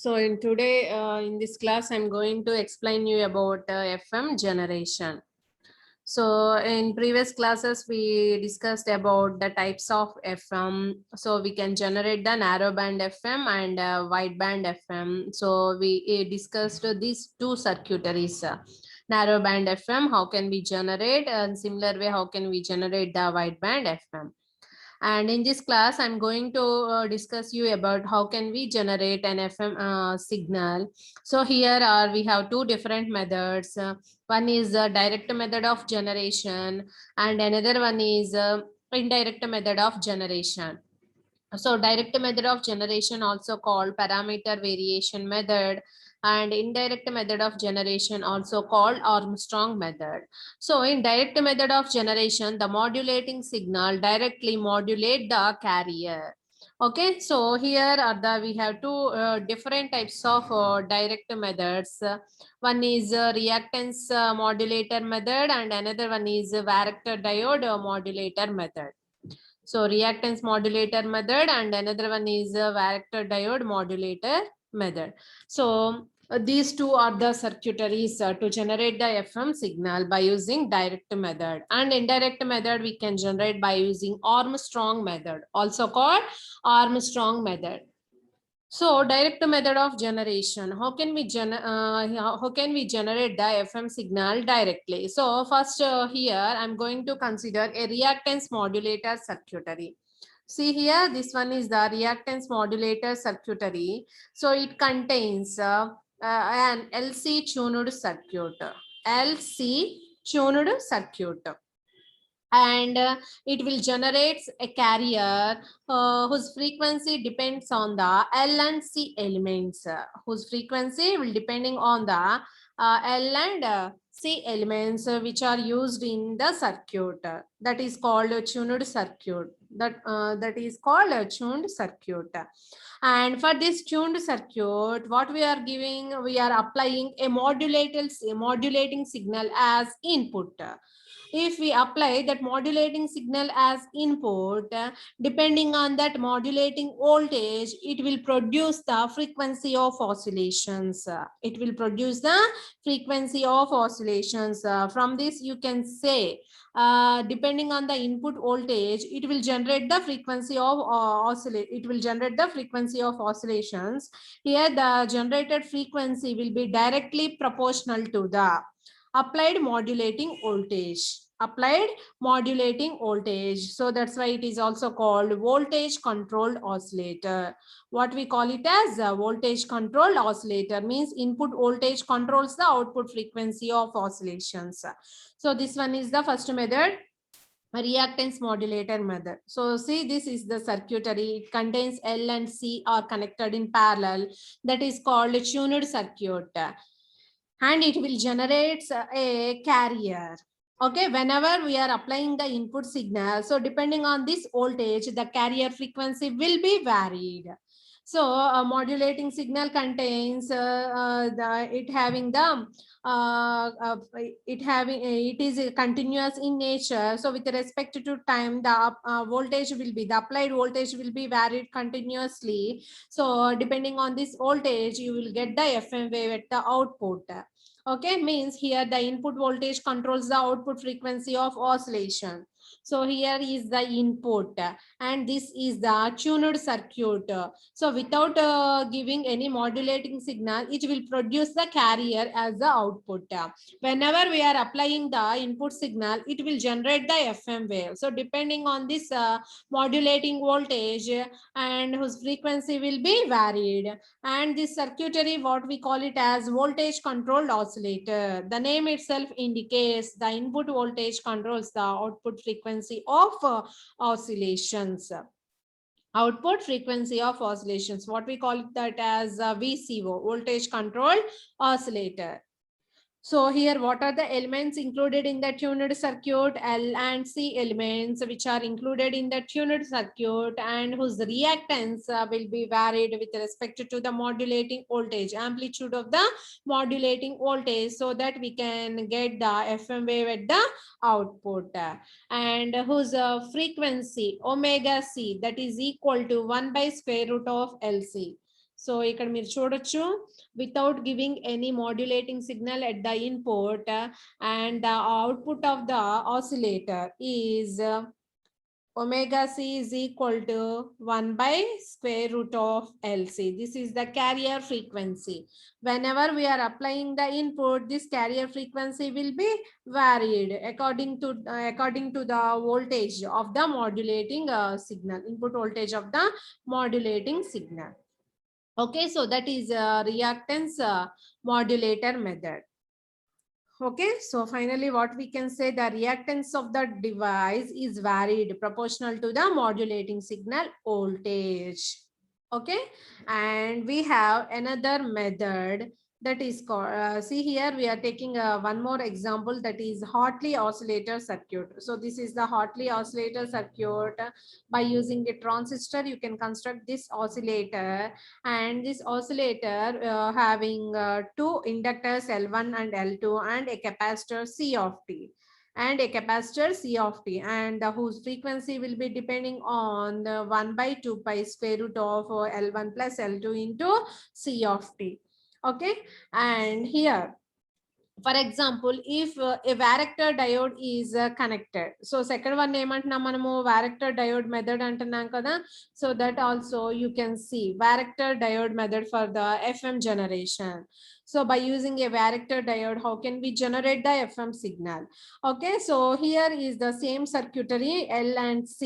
So in today in this class, I'm going to explain you about FM generation. So in previous classes, we discussed about the types of FM. So we can generate the narrow band FM and wide band FM. So we discussed these two circuitaries. Narrow band FM, how can we generate, and similar way, how can we generate the wide band FM. And in this class, I'm going to discuss you about how can we generate an FM signal. So here are we have two different methods. One is a direct method of generation, and another one is indirect method of generation. So direct method of generation, also called parameter variation method, and indirect method of generation, also called Armstrong method. So in direct method of generation, the modulating signal directly modulate the carrier. Okay, so here are the we have two different types of direct methods. One is reactance modulator method, and another one is varactor diode modulator method. So reactance modulator method, and another one is a varactor diode modulator method. So these two are the circuitaries to generate the FM signal by using direct method, and indirect method we can generate by using Armstrong method, also called Armstrong method. So direct method of generation, how can we generate the FM signal directly? So first here I'm going to consider a reactance modulator circuitry. See here, this one is the reactance modulator circuitry. So it contains an LC tuned circuit. LC tuned circuit. And it will generate a carrier whose frequency depends on the L and C elements, whose frequency will depending on the L and C elements which are used in the circuit. That is called a tuned circuit. That is called a tuned circuit. And for this tuned circuit, what we are giving, we are applying a modulating signal as input. If we apply that modulating signal as input, depending on that modulating voltage, it will produce the frequency of oscillations. It will produce the frequency of oscillations. From this, you can say, depending on the input voltage, it will generate the frequency of oscillations. Here, the generated frequency will be directly proportional to the applied modulating voltage. So that's why it is also called voltage controlled oscillator. What we call it as a voltage controlled oscillator means input voltage controls the output frequency of oscillations. So this one is the first method, reactance modulator method. So see, this is the circuitry. It contains L and C are connected in parallel. That is called a tuned circuit, and it will generate a carrier. Okay, whenever we are applying the input signal, so depending on this voltage, the carrier frequency will be varied. So a modulating signal contains it is continuous in nature. So with respect to time, the voltage will be, the applied voltage will be varied continuously. So depending on this voltage, you will get the FM wave at the output. Okay, means here the input voltage controls the output frequency of oscillation. So here is the input, and this is the tuned circuit. So without giving any modulating signal, it will produce the carrier as the output. Whenever we are applying the input signal, it will generate the FM wave. So depending on this modulating voltage, and whose frequency will be varied. And this circuitry, what we call it as voltage controlled oscillator. The name itself indicates the input voltage controls the output frequency of oscillations. Output frequency of oscillations, what we call it that as VCO, voltage controlled oscillator. So here, what are the elements included in the tuned circuit? L and C elements which are included in the tuned circuit, and whose reactance will be varied with respect to the modulating voltage, amplitude of the modulating voltage, so that we can get the FM wave at the output, and whose frequency omega C, that is equal to 1 by square root of LC. So ఇక్కడ మీరు చూడొచ్చు, without giving any modulating signal at the input, and the output of the oscillator is omega c is equal to 1 by square root of LC. This is the carrier frequency. Whenever we are applying the input, this carrier frequency will be varied according to the voltage of the modulating signal, input voltage of the modulating signal. Okay, so that is reactance modulator method. Okay, so finally what we can say, the reactance of the device is varied proportional to the modulating signal voltage. Okay, and we have another method that is called, see here we are taking one more example, that is Hartley oscillator circuit. So this is the Hartley oscillator circuit. By using a transistor you can construct this oscillator, and this oscillator having two inductors L1 and L2 and a capacitor C of T and a capacitor C of T, and whose frequency will be depending on the 1 by 2 pi square root of L1 plus L2 into C of T. Okay, and here, for example, if a varactor diode is connected, so second one ఏమంటున్నాం మనము, varactor diode method అంటున్నాం కదా. So that also you can see varactor diode method for the FM generation. So by using a varactor diode, how can we generate the FM signal? Okay, so here is the same circuitry L and C,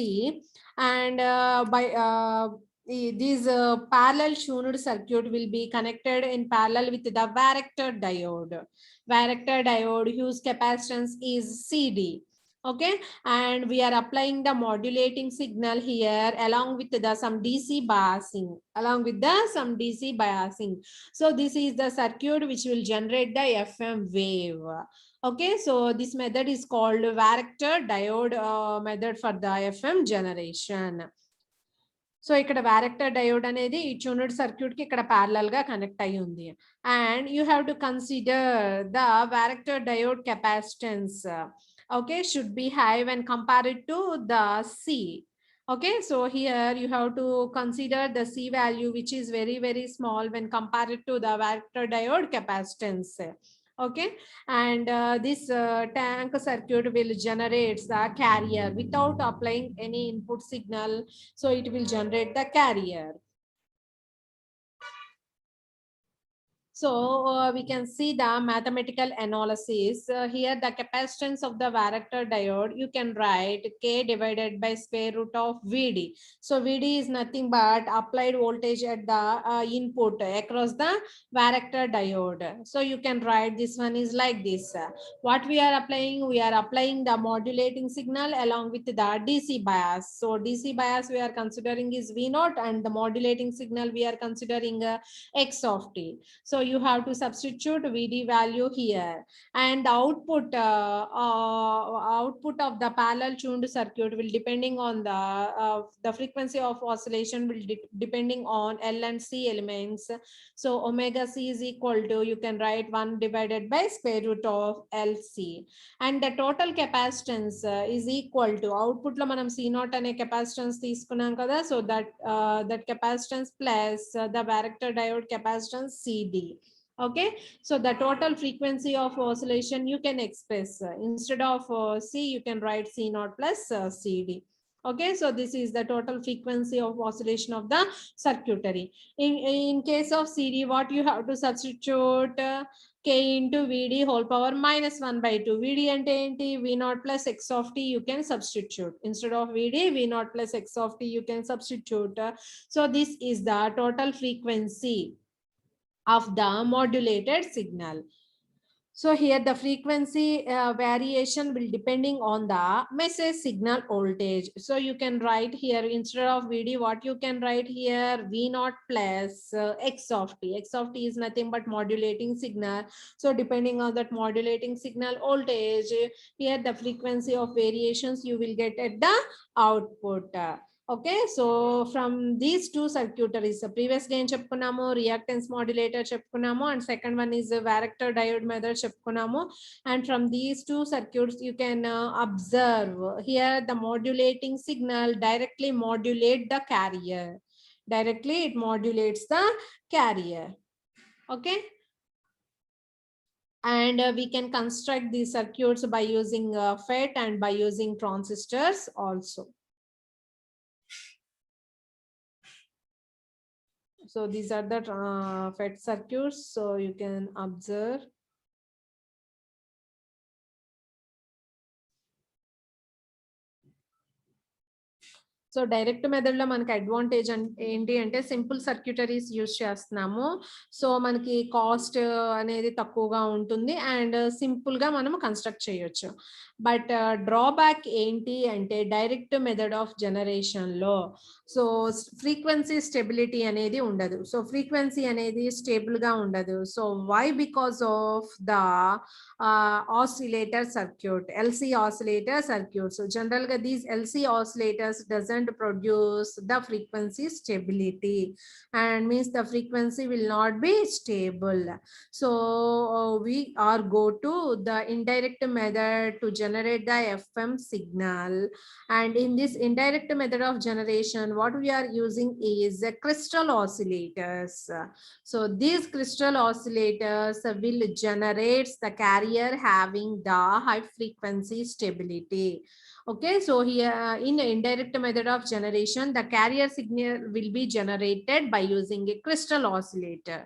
and by these parallel tuned circuit will be connected in parallel with the varactor diode. Varactor diode whose capacitance is CD. Okay, and we are applying the modulating signal here along with the some DC biasing, so this is the circuit which will generate the FM wave. Okay, so this method is called varactor diode method for the FM generation. So ఇక్కడ varactor diode అనేది ఈ ట్యూనెడ్ circuit కి ఇక్కడ parallel గా connect అయి ఉంది, and you have to consider the varactor diode capacitance. Okay, should be high when compared to the C. Okay, so here you have to consider the C value which is very very small when compared to the varactor diode capacitance. Okay, and this tank circuit will generate the carrier without applying any input signal, so it will generate the carrier. So we can see the mathematical analysis. Here the capacitance of the varactor diode, you can write K divided by square root of VD. So VD is nothing but applied voltage at the input across the varactor diode. So you can write this one is like this. What we are applying? We are applying the modulating signal along with the DC bias. So DC bias we are considering is V0, and the modulating signal we are considering X of T. So you have to substitute VD value here, and the output of the parallel tuned circuit will depending on the frequency of oscillation will depending on L and C elements. So omega C is equal to, you can write 1 divided by square root of LC, and the total capacitance is equal to, output lo manam C0 ane capacitance తీసుకున్నాం కదా, so that capacitance plus the varactor diode capacitance CD. Okay, so the total frequency of oscillation you can express instead of C you can write C0 plus CD. Okay, so this is the total frequency of oscillation of the circuitry. In case of CD, what you have to substitute, K into VD whole power minus 1 by 2. VD ante enti, V0 plus X of T you can substitute. Instead of VD, V0 plus X of T you can substitute. So this is the total frequency of the modulated signal. So here the frequency variation will depending on the message signal voltage. So you can write here instead of VD, what you can write here, V0 plus X of T. X of T is nothing but modulating signal. So depending on that modulating signal voltage, here the frequency of variations you will get at the output. Okay, so from these two circuitries, previous game చెప్పుకున్నాము, reactance modulator చెప్పుకున్నాము, and second one is varactor diode method చెప్పుకున్నాము. And from these two circuits you can observe here the modulating signal directly modulate the carrier. Directly it modulates the carrier. Okay. And we can construct these circuits by using FET and by using transistors also. So these are the FET circuits. So you can observe. So direct method లో మనకి advantage ఏంటి అంటే simple సర్క్యూటరీస్ use చేస్తున్నాము. So మనకి cost అనేది తక్కువగా ఉంటుంది and simple గా మనం కన్స్ట్రక్ట్ చేయొచ్చు. బట్ డ్రాబ్యాక్ ఏంటి అంటే డైరెక్ట్ మెథడ్ ఆఫ్ జనరేషన్ లో సో ఫ్రీక్వెన్సీ స్టెబిలిటీ అనేది ఉండదు. సో ఫ్రీక్వెన్సీ అనేది స్టేబుల్ గా ఉండదు. So why? Because of the oscillator circuit, LC oscillator circuit. So general these LC oscillators doesn't produce the frequency stability and means the frequency will not be stable. So we are go to the indirect method to generate the FM signal, and in this indirect method of generation what we are using is crystal oscillators. So these crystal oscillators will generate the carrier having the high frequency stability. Okay, so here in indirect method of generation, the carrier signal will be generated by using a crystal oscillator.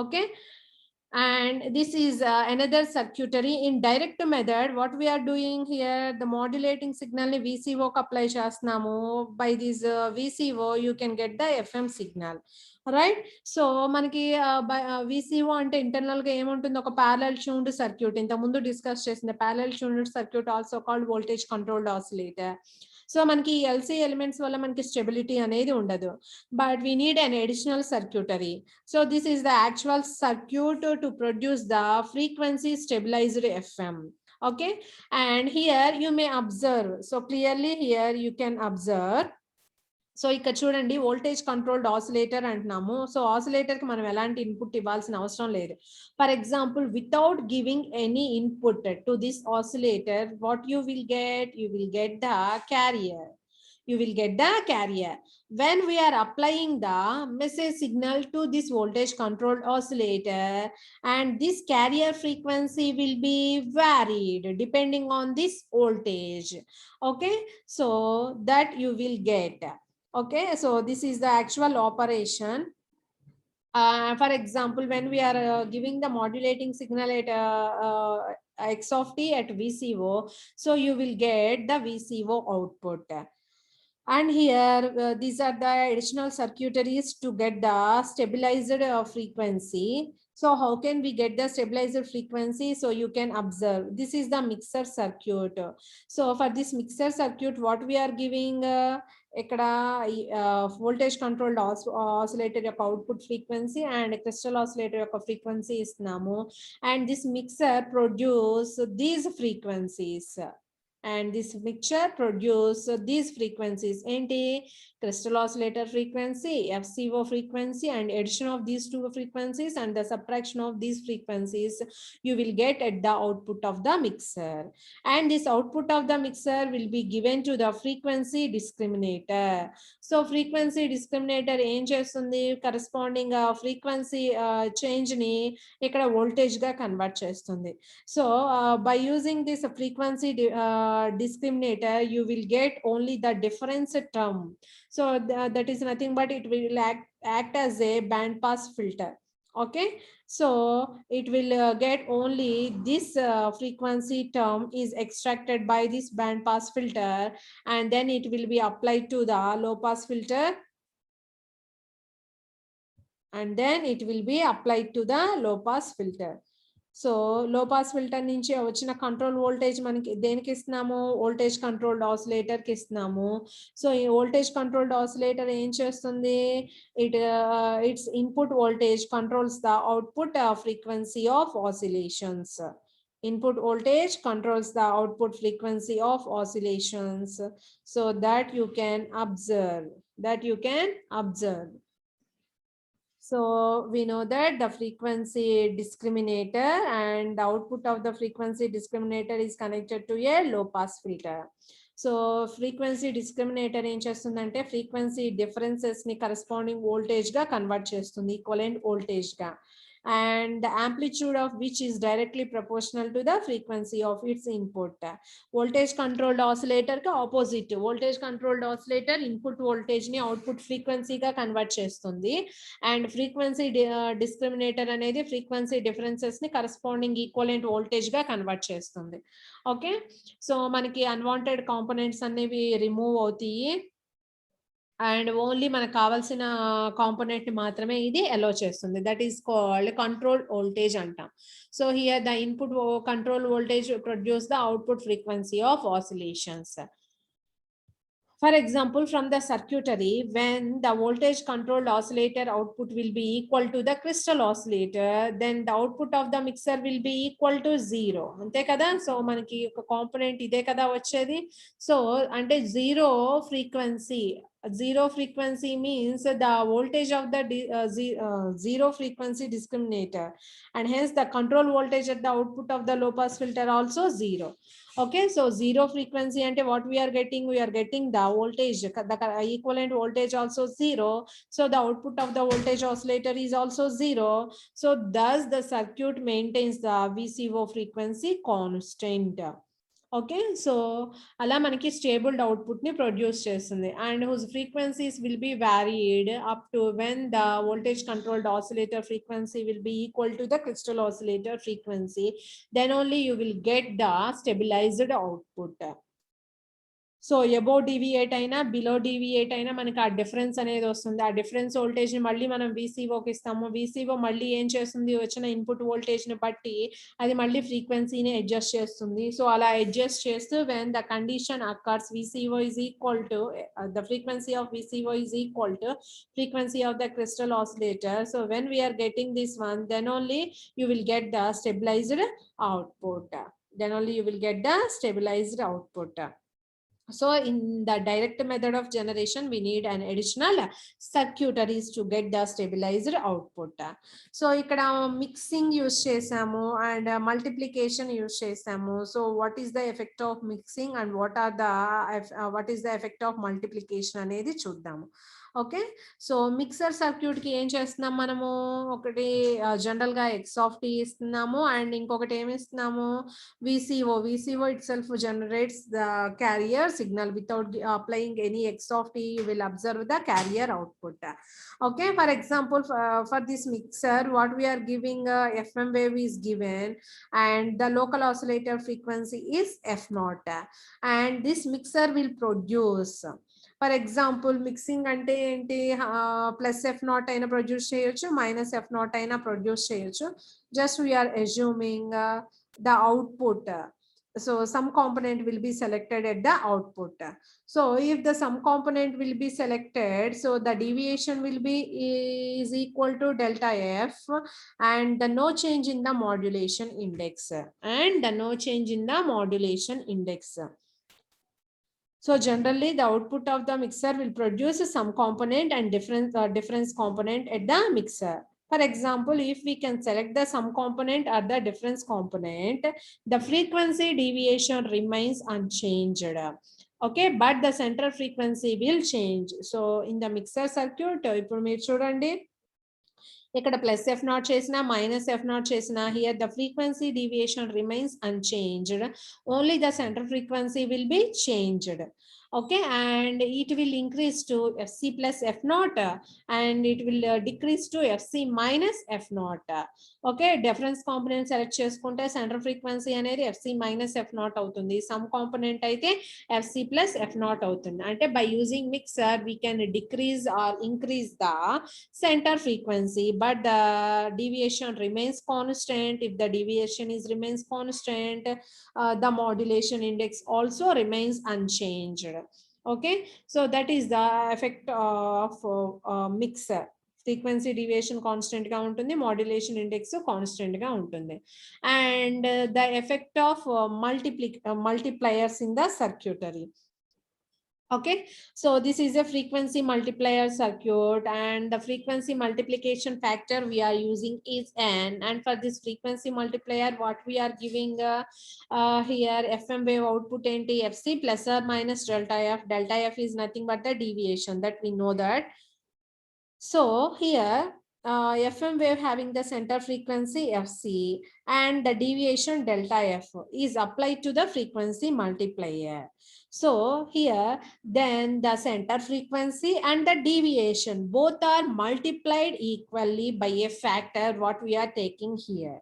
Okay, and this is another circuitry. In direct method, what we are doing here, the modulating signal ni VCO ku apply chestnamu. By this VCO you can get the FM signal. Right. So మనకి విసిఓ అంటే internal గా ఏముంటుంది, ఒక parallel tuned circuit. ఇంత ముందు discuss చేసిన parallel tuned circuit also called voltage controlled oscillator. So మనకి LC elements వల్ల మనకి స్టెబిలిటీ అనేది ఉండదు, but we need an additional circuitry. So this is the actual circuit to produce the frequency stabilised FM. Okay, and here you may observe, so clearly here you can observe. So ఇక్కడ చూడండి voltage controlled oscillator అంటున్నాము. So oscillator కి మనం ఎలాంటి input ఇవ్వాల్సిన అవసరం లేదు. For example without giving any input to this oscillator what you will get the carrier. You will get the carrier. When we are applying the message signal to this voltage controlled oscillator, and this carrier frequency will be varied depending on this voltage. Okay, so that you will get. Okay, so this is the actual operation. For example, when we are giving the modulating signal at x of t at VCO, so you will get the VCO output. And here these are the additional circuitries to get the stabilized frequency. So how can we get the stabilized frequency? So you can observe, this is the mixer circuit. So for this mixer circuit what we are giving, ఇక్కడ voltage controlled oscillator యొక్క output frequency and crystal oscillator యొక్క frequency ఇస్తున్నాము, and this mixer produce these frequencies. And this mixture produce these frequencies. Enti crystal oscillator frequency, FCO frequency, and addition of these two frequencies and the subtraction of these frequencies you will get at the output of the mixer. And this output of the mixer will be given to the frequency discriminator. So frequency discriminator em chestundi, corresponding frequency change ni ikkada voltage ga convert chestundi. So by using this frequency discriminator you will get only the difference term. So that is nothing but it will act as a band pass filter. Okay, so it will get only this frequency term is extracted by this band pass filter, and then it will be applied to the low pass filter, and then it will be applied to the low pass filter. So లో pass filter నుంచి వచ్చిన control voltage మనకి దేనికి ఇస్తున్నాము, voltage controlled oscillator కి ఇస్తున్నాము. So ఈ voltage controlled oscillator ఏం చేస్తుంది, it's input voltage controls the output frequency of oscillations. Input voltage controls the output frequency of oscillations. So that you can observe. So we know that the frequency discriminator and the output of the frequency discriminator is connected to a low pass filter. So frequency discriminator ఏం చేస్తుందంటే frequency differences ని corresponding voltage గా convert చేస్తుంది, equivalent voltage గా, and the amplitude of which is directly proportional to the frequency of its input. Voltage controlled oscillator ka opposite, voltage controlled oscillator input voltage ni output frequency ga convert chestundi, and frequency discriminator anedi frequency differences ni corresponding equivalent voltage ga convert chestundi. Okay, so manaki unwanted components అనేవి remove అవుతాయి and only మనకు కావాల్సిన component మాత్రమే ఇది allow చేస్తుంది. That is called control voltage అంటాం. So here the input control voltage produce the output frequency of oscillations. For example, from the circuitry, when the voltage controlled oscillator output will be equal to the crystal oscillator, then the output of the mixer will be equal to 0. Ante kada, so manaki oka component ide kada vachedi. So ante zero frequency means the voltage of the zero frequency discriminator, and hence the control voltage at the output of the low pass filter also 0. Okay, so zero frequency ante what we are getting the voltage, the equivalent voltage also 0. So the output of the voltage oscillator is also 0. So thus the circuit maintains the VCO frequency constant. Okay, so అలా మనకి stable output ని produce చేస్తుంది, and whose frequencies will be varied up to when the voltage controlled oscillator frequency will be equal to the crystal oscillator frequency, then only you will get the stabilised output. So above deviate అయినా below deviate అయినా మనకి ఆ difference అనేది వస్తుంది. ఆ difference voltage ని మళ్ళీ మనం VCOకి ఇస్తాము. VCO మళ్ళీ ఏం చేస్తుంది, వచ్చిన ఇన్పుట్ వోల్టేజ్ ని బట్టి అది మళ్ళీ ఫ్రీక్వెన్సీని అడ్జస్ట్ చేస్తుంది. సో అలా అడ్జస్ట్ చేస్తూ when the condition occurs VCO is equal to the frequency of VCO is equal to frequency of the crystal oscillator. So when we are getting this one, then only you will get the stabilized output. Then only you will get the stabilized output. So in the direct method of generation, we need an additional circuitries to get the stabilized output. So ikkada mixing use chesamu and multiplication use chesamu. So what is the effect of mixing and what is the effect of multiplication anedi chuddamu. Okay, so mixer circuit కి ఏం చేస్తున్నాం మనము, ఒకటి general గా x of t ఇస్తున్నాము, and ఇంకొకటి ఏమి ఇస్తున్నాము, VCO it self generates the carrier signal without applying any x of t, you will observe the carrier output. Okay, for example, for this mixer what we are giving, FM wave is given and the local oscillator frequency is f0, and this mixer will produce, for example mixing అంటే ఏంటి, plus f0 అయినా produce చేయొచ్చు, minus f0 అయినా produce చేయొచ్చు. Just we are assuming the output. So some component will be selected at the output. So if the some component will be selected, so the deviation will be is equal to delta f and the no change in the modulation index, So generally the output of the mixer will produce some component and difference component at the mixer. For example, if we can select the sum component or the difference component, the frequency deviation remains unchanged. Okay, but the center frequency will change. So in the mixer circuit, ఇప్పుడు మీరు చూడండి, ఇక్కడ plus f0 చేసినా minus f0 చేసినా, here the frequency deviation remains unchanged, only the center frequency will be changed. Okay, and it will increase to fc plus f0 and it will decrease to fc minus f0. Okay, difference component select చేసుకుంటే center frequency అనేది fc minus f0 అవుతుంది, some component అయితే fc plus f0 అవుతుంది. అంటే by using mixer we can decrease or increase the center frequency, but the deviation remains constant. If the deviation remains constant, the modulation index also remains unchanged. Okay, so that is the effect of mixer. Frequency deviation constant ga untundi, modulation index constant ga untundi, and the effect of multipliers in the circuitry. Okay, so this is a frequency multiplier circuit, and the frequency multiplication factor we are using is n. And for this frequency multiplier, what we are giving here, FM wave output enti FC plus or minus delta f. Delta f is nothing but the deviation, that we know that. So here FM wave having the center frequency FC and the deviation delta f is applied to the frequency multiplier. So here then the center frequency and the deviation both are multiplied equally by a factor what we are taking here.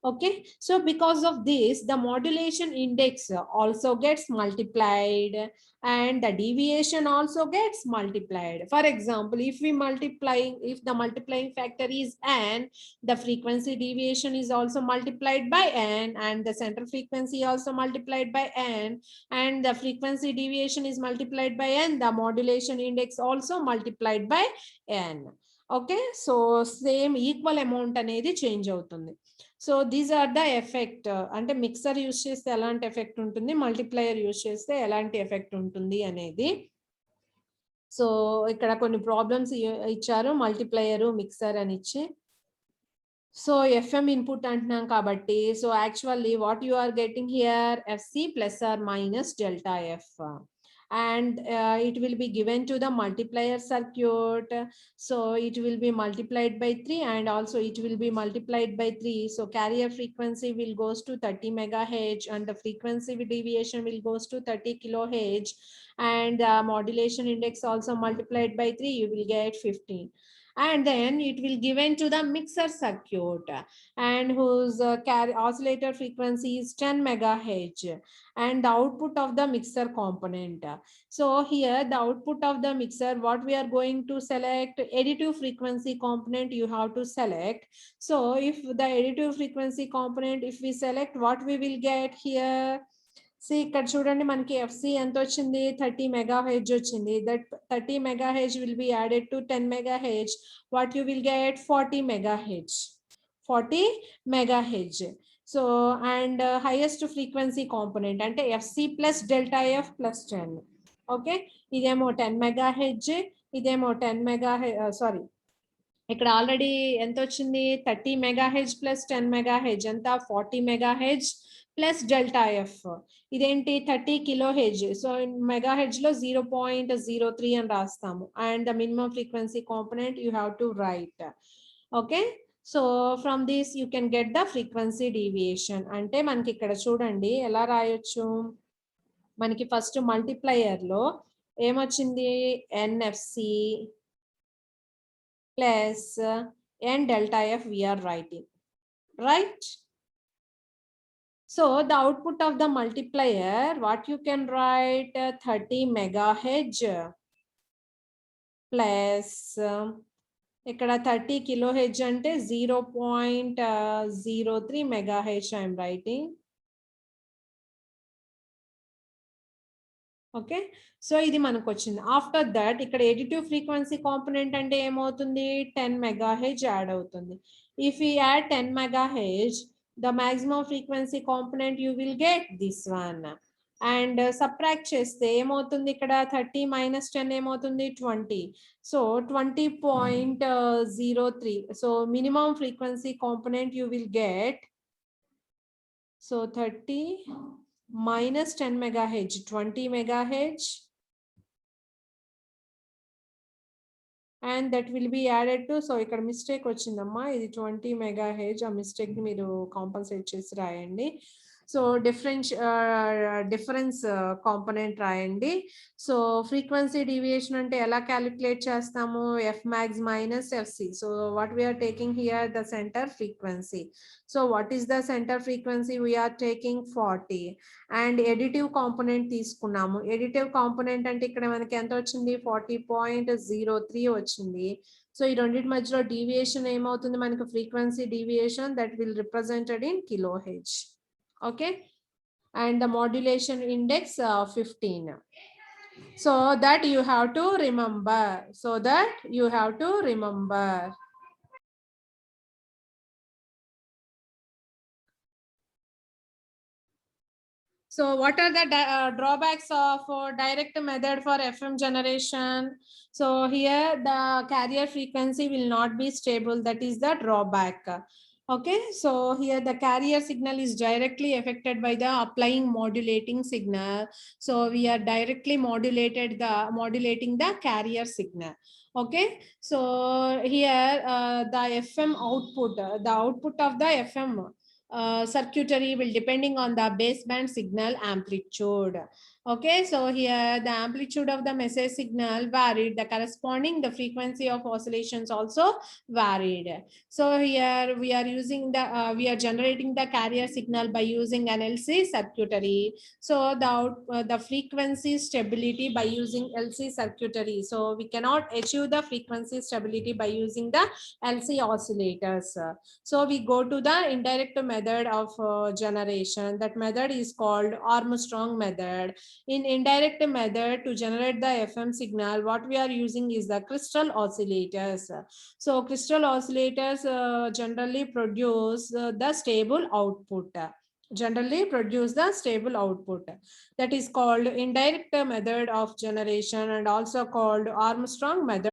Okay, so because of this, the modulation index also gets multiplied and the deviation also gets multiplied. For example, if the multiplying factor is n, the frequency deviation is also multiplied by n, and the center frequency also multiplied by n, and the frequency deviation is multiplied by n, the modulation index also multiplied by n. Okay, so same equal amount అనేది change అవుతుంది. So these are the effect, అంటే mixer use చేస్తే ఎలాంటి effect ఉంటుంది, multiplier use చేస్తే ఎలాంటి effect ఉంటుంది అనేది. సో ఇక్కడ కొన్ని ప్రాబ్లమ్స్ ఇచ్చారు, మల్టిప్లయర్ మిక్సర్ అని ఇచ్చి. సో ఎఫ్ఎం ఇన్పుట్ అంటున్నాం కాబట్టి, so actually what you are getting here fc plus or minus delta f, and it will be given to the multiplier circuit. So it will be multiplied by 3 and also it will be multiplied by 3. So carrier frequency will goes to 30 megahertz and the frequency deviation will goes to 30 kilohertz, and modulation index also multiplied by 3, you will get 15. And then it will given to the mixer circuit, and whose oscillator frequency is 10 megahertz, and the output of the mixer component. So here the output of the mixer, what we are going to select, additive frequency component you have to select. So if the additive frequency component, if we select, what we will get here, see ఇక్కడ చూడండి మనకి FC ఎంత వచ్చింది, 30 megahertz వచ్చింది. That 30 megahertz will be added to 10 megahertz, what you will get 40 megahertz, 40 megahertz. So and highest frequency component అంటే FC plus delta F plus 10. Okay, ఇదేమో 10 megahertz, ఇదేమో 10 sorry ఇక్కడ ఆల్రెడీ ఎంత వచ్చింది, 30 మెగాహెర్ట్జ్ ప్లస్ 10 మెగాహెర్ట్జ్ ఎంత, 40 megahertz plus delta F. ఇదేంటి 30 kilo hertz, so megahertz లో 0.03 అని రాస్తాము. And the minimum frequency component you have to right. Okay, so from this you can get the frequency deviation. అంటే మనకి ఇక్కడ చూడండి ఎలా రాయొచ్చు, మనకి ఫస్ట్ మల్టిప్లయర్ లో ఏమొచ్చింది, NFC plus n delta f we are writing, right? So the output of the multiplier, what you can write, 30 megahertz plus ఇక్కడ 30 kilohertz అంటే 0.03 megahertz I am writing. Okay, so ఇది మనకు వచ్చింది. ఆఫ్టర్ దట్ ఇక్కడ additive frequency component అంటే ఏమవుతుంది, 10 megahertz add అవుతుంది. If you add 10 megahertz, the maximum frequency component you will get this one. And subtract చేస్తే ఏమవుతుంది, ఇక్కడ 30 మైనస్ 10 ఏమవుతుంది, 20. So 20.03. So minimum frequency component you will get, so 30 minus 10 megahertz, 20 megahertz, and that will be added to, so ఇక్కడ mistake వచ్చిందమ్మా, ఇది 20 megahertz, ఆ mistake ని మీరు కాంపన్సేట్ చేసి రాయండి. సో డిఫరెన్స్ కాంపోనెంట్ రాయండి. సో ఫ్రీక్వెన్సీ డీవియేషన్ అంటే ఎలా క్యాలిక్యులేట్ చేస్తాము, f max minus fc. So what we are taking here, the centre frequency. So what is the centre frequency, we are taking 40. And additive component తీసుకున్నాము. Additive component అంటే ఇక్కడ మనకి ఎంత వచ్చింది, 40.03 వచ్చింది. సో ఈ రెండింటి మధ్యలో డీవియేషన్ ఏమవుతుంది మనకి, frequency deviation, that will represented in kilo hertz. Okay, and the modulation index 15. So that you have to remember, so that you have to remember. So what are the drawbacks of direct method for FM generation? So here the carrier frequency will not be stable. That is the drawback. Okay, so here the carrier signal is directly affected by the applying modulating signal. So we are directly modulating the carrier signal. Okay, so here the FM output, the output of the FM circuitry will depending on the baseband signal amplitude. Okay, so here the amplitude of the message signal varied, the corresponding the frequency of oscillations also varied. So here we are using the we are generating the carrier signal by using an LC circuitry. So the frequency stability by using LC circuitry. So we cannot achieve the frequency stability by using the LC oscillators. So we go to the indirect method of generation. That method is called Armstrong method. In indirect method to generate the FM signal, what we are using is the crystal oscillators. So crystal oscillators generally produce the stable output. Generally produce the stable output. That is called indirect method of generation and also called Armstrong method.